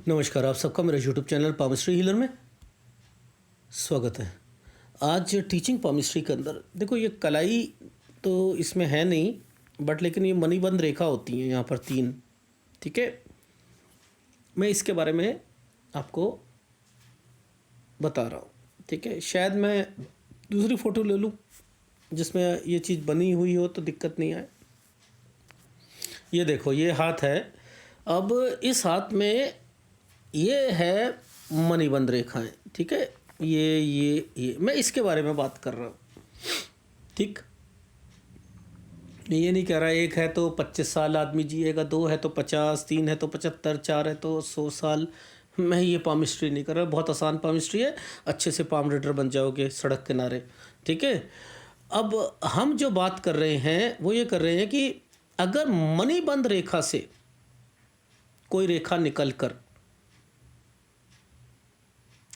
नमस्कार, आप सबका मेरे यूट्यूब चैनल पामिस्ट्री हीलर में स्वागत है। आज टीचिंग पामिस्ट्री के अंदर देखो, ये कलाई तो इसमें है नहीं, बट लेकिन ये मणिबंध रेखा होती हैं यहाँ पर 3। ठीक है, मैं इसके बारे में आपको बता रहा हूँ। ठीक है, शायद मैं दूसरी फ़ोटो ले लूँ जिसमें ये चीज़ बनी हुई हो तो दिक्कत नहीं आए। ये देखो, ये हाथ है। अब इस हाथ में ये है मणिबंध रेखाएं। ठीक है, ये मैं इसके बारे में बात कर रहा हूँ। ठीक, ये नहीं कह रहा एक है तो 25 साल आदमी जिएगा, 2 है तो 50, 3 है तो 75, 4 है तो 100 साल। मैं ये पामिस्ट्री नहीं कर रहा, बहुत आसान पामिस्ट्री है, अच्छे से पाम रीडर बन जाओगे सड़क किनारे। ठीक है, अब हम जो बात कर रहे हैं वो ये कर रहे हैं कि अगर मणिबंध रेखा से कोई रेखा निकल कर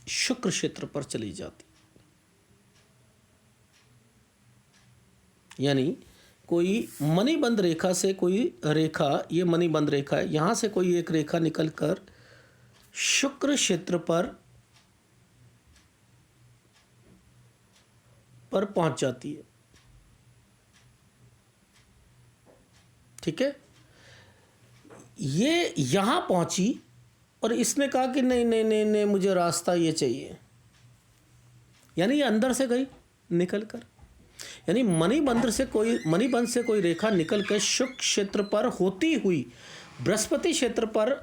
शुक्र क्षेत्र पर चली जाती, यानी कोई मणिबंध रेखा से कोई रेखा, ये मणिबंध रेखा है, यहां से कोई एक रेखा निकलकर शुक्र क्षेत्र पर पहुंच जाती है। ठीक है, ये यहां पहुंची और इसने कहा कि नहीं नहीं नहीं नहीं, मुझे रास्ता ये चाहिए, यानी ये अंदर से गई निकल कर, यानी मणिबंध से कोई रेखा निकल कर शुक्र क्षेत्र पर होती हुई बृहस्पति क्षेत्र पर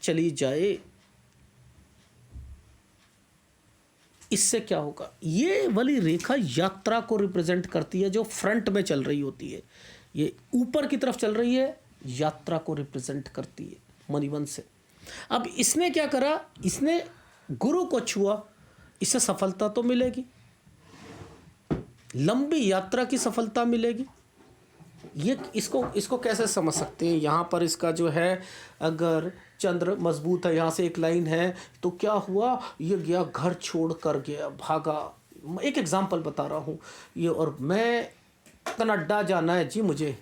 चली जाए। इससे क्या होगा, ये वाली रेखा यात्रा को रिप्रेजेंट करती है जो फ्रंट में चल रही होती है। ये ऊपर की तरफ चल रही है, यात्रा को रिप्रेजेंट करती है मणिबंध से। अब इसने क्या करा, इसने गुरु को छुआ, इससे सफलता तो मिलेगी, लंबी यात्रा की सफलता मिलेगी। ये इसको कैसे समझ सकते हैं, यहाँ पर इसका जो है, अगर चंद्र मजबूत है, यहाँ से एक लाइन है, तो क्या हुआ, ये गया घर छोड़ कर गया, भागा। एक एग्जाम्पल बता रहा हूँ ये, और मैं कनाडा जाना है जी मुझे।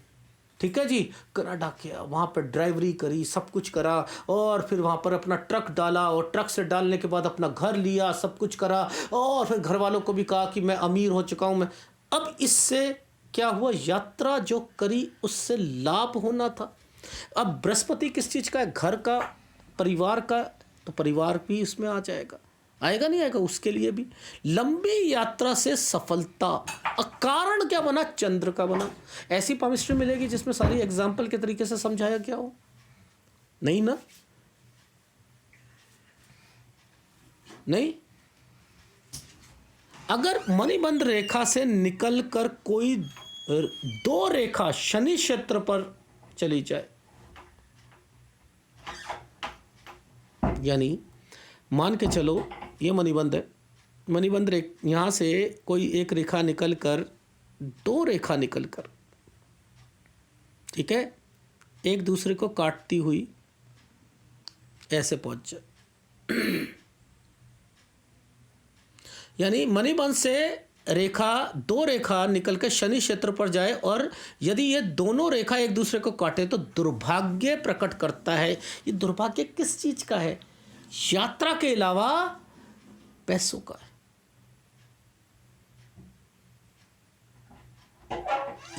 ठीक है जी, कनाडा किया, वहाँ पर ड्राइवरी करी, सब कुछ करा, और फिर वहाँ पर अपना ट्रक डाला, और ट्रक से डालने के बाद अपना घर लिया, सब कुछ करा, और फिर घर वालों को भी कहा कि मैं अमीर हो चुका हूँ मैं। अब इससे क्या हुआ, यात्रा जो करी उससे लाभ होना था। अब बृहस्पति किस चीज़ का है, घर का, परिवार का, तो परिवार भी इसमें आ जाएगा, आएगा नहीं आएगा, उसके लिए भी लंबी यात्रा से सफलता। कारण क्या बना, चंद्र का बना। ऐसी पामिस्ट्री मिलेगी जिसमें सारी एग्जाम्पल के तरीके से समझाया गया हो, नहीं ना, नहीं। अगर मणिबंध रेखा से निकलकर कोई 2 रेखा शनि क्षेत्र पर चली जाए, यानी मान के चलो ये मणिबंध है, मणिबंध यहाँ से कोई एक रेखा निकलकर 2 रेखा निकलकर, ठीक है, एक दूसरे को काटती हुई ऐसे पहुंच जाए। यानी मणिबंध से रेखा 2 रेखा निकलकर शनि क्षेत्र पर जाए, और यदि ये दोनों रेखा एक दूसरे को काटे तो दुर्भाग्य प्रकट करता है। ये दुर्भाग्य किस चीज का है, यात्रा के अलावा पैसों का है।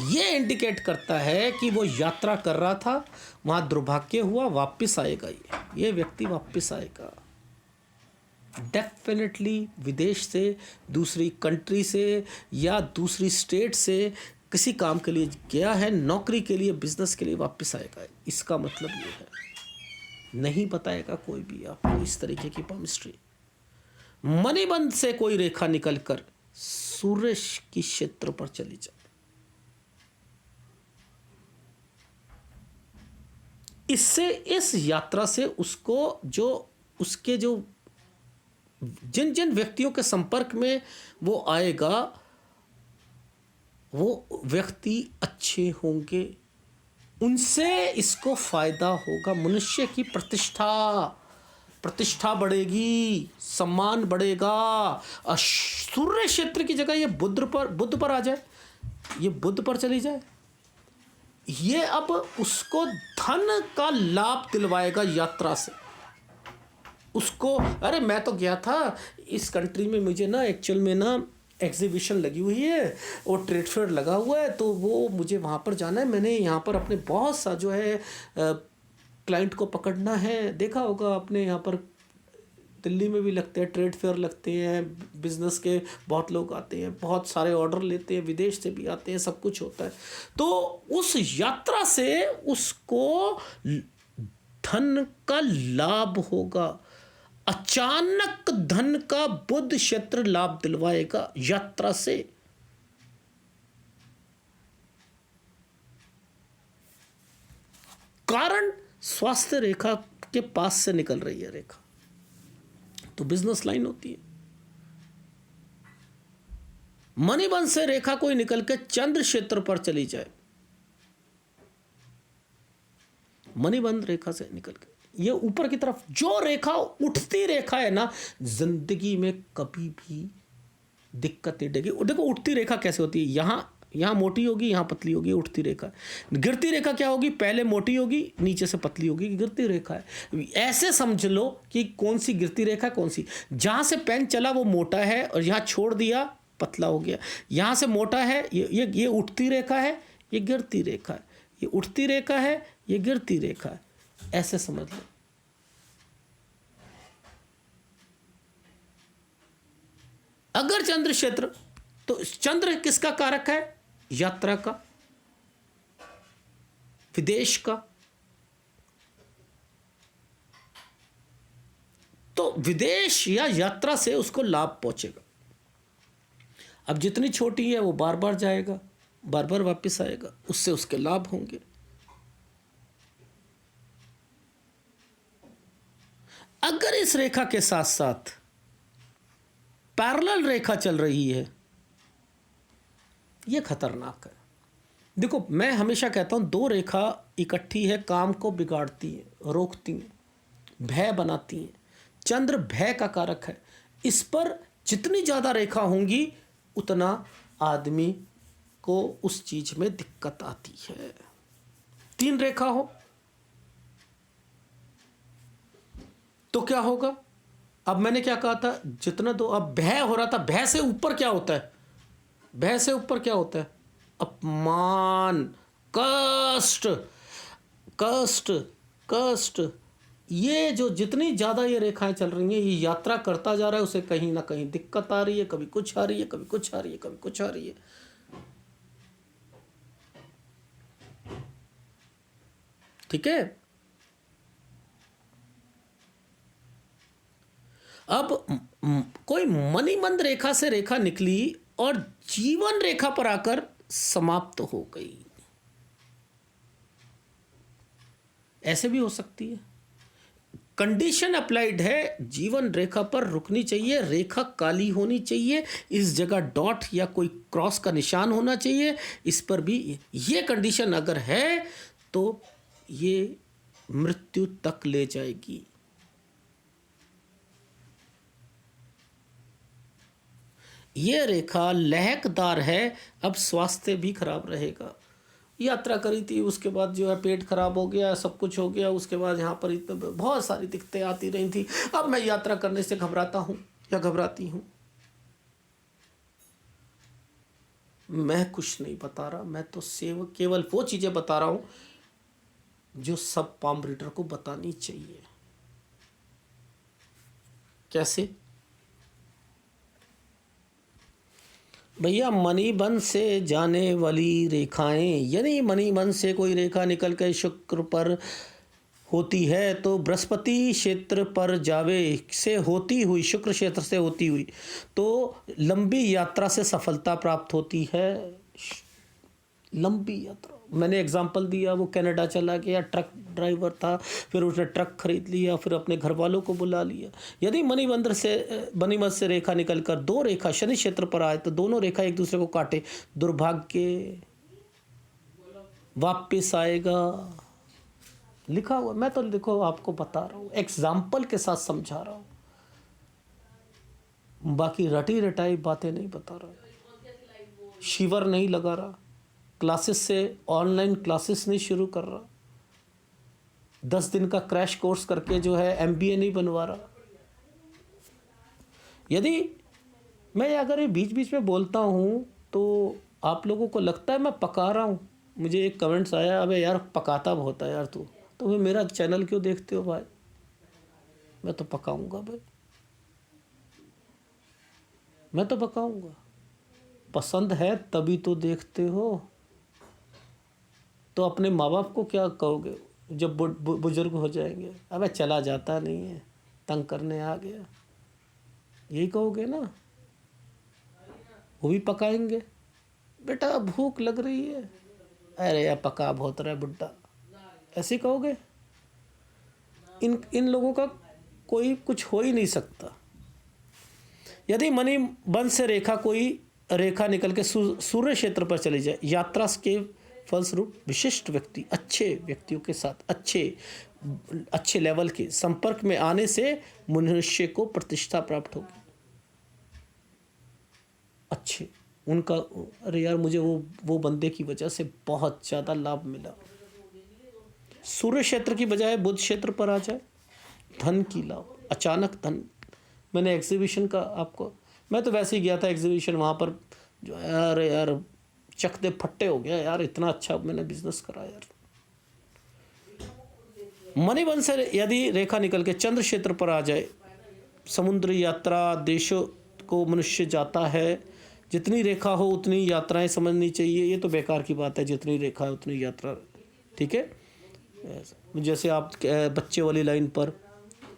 ये इंडिकेट करता है कि वो यात्रा कर रहा था, वहां दुर्भाग्य हुआ, वापस आएगा, ये व्यक्ति वापस आएगा डेफिनेटली। विदेश से, दूसरी कंट्री से या दूसरी स्टेट से किसी काम के लिए गया है, नौकरी के लिए, बिजनेस के लिए, वापस आएगा। इसका मतलब ये है, नहीं बताएगा कोई भी आपको इस तरीके की पामिस्ट्री। मणिबंध से कोई रेखा निकलकर सूर्य की क्षेत्र पर चली जाए, इससे, इस यात्रा से उसको उसके जिन जिन व्यक्तियों के संपर्क में वो आएगा, वो व्यक्ति अच्छे होंगे, उनसे इसको फायदा होगा। मनुष्य की प्रतिष्ठा बढ़ेगी, सम्मान बढ़ेगा। सूर्य क्षेत्र की जगह ये बुध पर आ जाए, ये बुध पर चली जाए, ये अब उसको धन का लाभ दिलवाएगा यात्रा से उसको। अरे मैं तो गया था इस कंट्री में, मुझे ना एक्चुअल में ना एग्जीबिशन लगी हुई है और ट्रेड फेयर लगा हुआ है, तो वो मुझे वहाँ पर जाना है। मैंने यहाँ पर अपने बहुत सा जो है क्लाइंट को पकड़ना है। देखा होगा अपने यहाँ पर दिल्ली में भी लगते हैं ट्रेड फेयर, लगते हैं बिजनेस के, बहुत लोग आते हैं, बहुत सारे ऑर्डर लेते हैं, विदेश से भी आते हैं, सब कुछ होता है। तो उस यात्रा से उसको धन का लाभ होगा। अचानक धन का बुध क्षेत्र लाभ दिलवाएगा यात्रा से। कारण स्वास्थ्य रेखा के पास से निकल रही है रेखा, तो बिजनेस लाइन होती है। मणिबंध से रेखा कोई निकल के चंद्र क्षेत्र पर चली जाए, मणिबंध रेखा से निकल के ये ऊपर की तरफ जो रेखा उठती रेखा है ना, जिंदगी में कभी भी दिक्कत नहीं देगी। देखो उठती रेखा कैसे होती है, यहाँ मोटी होगी, यहाँ पतली होगी, उठती रेखा। गिरती रेखा क्या होगी, पहले मोटी होगी, नीचे से पतली होगी, गिरती रेखा है। ऐसे समझ लो कि कौन सी गिरती रेखा, कौन सी, जहाँ से पेन चला वो मोटा है और यहाँ छोड़ दिया पतला हो गया। यहाँ से मोटा है, ये उठती रेखा है, ये गिरती रेखा है, ये उठती रेखा है, ये गिरती रेखा है, ऐसे समझ लो। अगर चंद्र क्षेत्र, तो चंद्र किसका कारक है, यात्रा का, विदेश का। तो विदेश या यात्रा से उसको लाभ पहुंचेगा। अब जितनी छोटी है वो बार बार जाएगा, बार बार वापस आएगा, उससे उसके लाभ होंगे। अगर इस रेखा के साथ साथ पैरेलल रेखा चल रही है, यह खतरनाक है। देखो मैं हमेशा कहता हूं, दो रेखा इकट्ठी है, काम को बिगाड़ती है, रोकती है, भय बनाती है। चंद्र भय का कारक है, इस पर जितनी ज़्यादा रेखा होंगी उतना आदमी को उस चीज में दिक्कत आती है। तीन रेखा हो तो क्या होगा। अब मैंने क्या कहा था, जितना दो, अब भय हो रहा था, भय से ऊपर क्या होता है, भय से ऊपर क्या होता है, अपमान, कष्ट, कष्ट, कष्ट। ये जो जितनी ज़्यादा ये रेखाएं चल रही हैं, ये यात्रा करता जा रहा है, उसे कहीं ना कहीं दिक्कत आ रही है, कभी कुछ आ रही है, कभी कुछ आ रही है, कभी कुछ आ रही है। ठीक है। अब कोई मणिबंध रेखा से रेखा निकली और जीवन रेखा पर आकर समाप्त हो गई, ऐसे भी हो सकती है। कंडीशन अप्लाइड है, जीवन रेखा पर रुकनी चाहिए, रेखा काली होनी चाहिए, इस जगह डॉट या कोई क्रॉस का निशान होना चाहिए, इस पर भी ये कंडीशन अगर है तो ये मृत्यु तक ले जाएगी। ये रेखा लहकदार है, अब स्वास्थ्य भी खराब रहेगा। यात्रा करी थी, उसके बाद जो है पेट खराब हो गया, सब कुछ हो गया, उसके बाद यहाँ पर इतने बहुत सारी दिक्कतें आती रही थी। अब मैं यात्रा करने से घबराता हूँ या घबराती हूँ। मैं कुछ नहीं बता रहा, मैं तो केवल वो चीज़ें बता रहा हूँ जो सब पाम रीडर को बतानी चाहिए। कैसे भैया, मणिबंध से जाने वाली रेखाएं, यानी मणिबंध से कोई रेखा निकल कर शुक्र पर होती है तो बृहस्पति क्षेत्र पर जावे से होती हुई, शुक्र क्षेत्र से होती हुई तो लंबी यात्रा से सफलता प्राप्त होती है। लंबी यात्रा, मैंने एग्जांपल दिया, वो कनाडा चला गया, ट्रक ड्राइवर था, फिर उसने ट्रक खरीद लिया, फिर अपने घर वालों को बुला लिया। यदि मणिबंध से रेखा निकलकर दो रेखा शनि क्षेत्र पर आए तो दोनों रेखा एक दूसरे को काटे, दुर्भाग्य वापिस आएगा। लिखा हुआ, मैं तो देखो आपको बता रहा हूँ, एग्जाम्पल के साथ समझा रहा हूँ, बाकी रटी रटाई बातें नहीं बता रहा, शिवर नहीं लगा रहा, क्लासेस से ऑनलाइन क्लासेस नहीं शुरू कर रहा। 10 दिन का क्रैश कोर्स करके जो है MBA नहीं बनवा रहा। यदि मैं अगर ये बीच बीच में बोलता हूँ तो आप लोगों को लगता है मैं पका रहा हूँ। मुझे एक कमेंट्स आया, अबे यार पकाता बहुत है यार तू, तो फिर मेरा चैनल क्यों देखते हो भाई? मैं तो पकाऊंगा भाई, मैं तो पकाऊंगा। पसंद है तभी तो देखते हो। तो अपने माँ बाप को क्या कहोगे जब बुजुर्ग हो जाएंगे? अबे चला जाता नहीं है, तंग करने आ गया, यही कहोगे ना? वो भी पकाएंगे, बेटा भूख लग रही है, अरे यार पका बहुत रहा है बुड्ढा, ऐसे कहोगे? इन लोगों का कोई कुछ हो ही नहीं सकता। यदि मणिबंध से रेखा कोई रेखा निकल के सूर्य क्षेत्र पर चली जाए, यात्रा के फलस्वरूप विशिष्ट व्यक्ति, अच्छे व्यक्तियों के साथ अच्छे लेवल के संपर्क में आने से मनुष्य को प्रतिष्ठा प्राप्त होगी। अच्छे उनका, अरे यार मुझे वो बंदे की वजह से बहुत ज़्यादा लाभ मिला। सूर्य क्षेत्र की बजाय बुध क्षेत्र पर आ जाए, धन की लाभ, अचानक धन। मैंने एग्जीबिशन का आपको, मैं तो वैसे ही गया था एग्जीबिशन, वहाँ पर जो यार चक दे फट्टे हो गया यार, इतना अच्छा मैंने बिजनेस करा यार। मणिबंध से यदि रेखा निकल के चंद्र क्षेत्र पर आ जाए, समुद्री यात्रा देशों को मनुष्य जाता है। जितनी रेखा हो उतनी यात्राएं समझनी चाहिए, ये तो बेकार की बात है, जितनी रेखा है उतनी यात्रा, ठीक है। जैसे आप बच्चे वाली लाइन पर,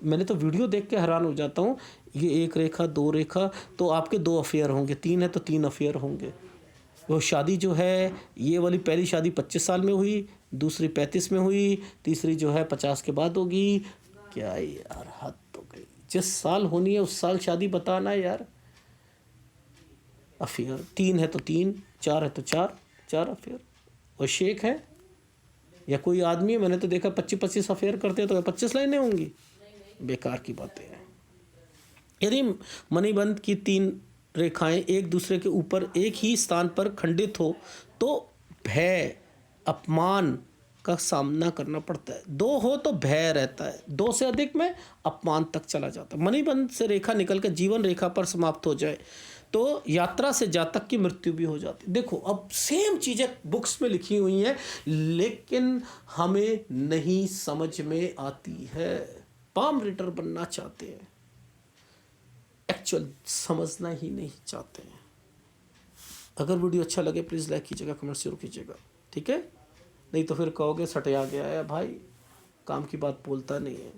मैंने तो वीडियो देख के हैरान हो जाता हूँ, ये 1 रेखा 2 रेखा तो आपके 2 अफेयर होंगे, 3 है तो 3 अफेयर होंगे। वो शादी जो है, ये वाली पहली शादी 25 साल में हुई, दूसरी 35 में हुई, तीसरी जो है 50 के बाद होगी। क्या यार हद तो गई, जिस साल होनी है उस साल शादी बताना यार। अफेयर 3 है तो 3, 4 है तो 4 अफेयर। और शेख है या कोई आदमी है, मैंने तो देखा 25-25 अफेयर करते हैं, तो 25 लाइनें होंगी। बेकार की बातें हैं। यदि मणिबंध की 3 रेखाएं एक दूसरे के ऊपर एक ही स्थान पर खंडित हो तो भय अपमान का सामना करना पड़ता है। 2 हो तो भय रहता है, 2 से अधिक में अपमान तक चला जाता है। मणिबंध से रेखा निकल कर जीवन रेखा पर समाप्त हो जाए तो यात्रा से जातक की मृत्यु भी हो जाती। देखो अब सेम चीज़ें बुक्स में लिखी हुई हैं, लेकिन हमें नहीं समझ में आती है। पाम रीडर बनना चाहते हैं, एक्चुअल समझना ही नहीं चाहते हैं। अगर वीडियो अच्छा लगे प्लीज़ लाइक कीजिएगा, कमेंट जरूर कीजिएगा, ठीक है। नहीं तो फिर कहोगे सटिया गया है भाई, काम की बात बोलता नहीं है।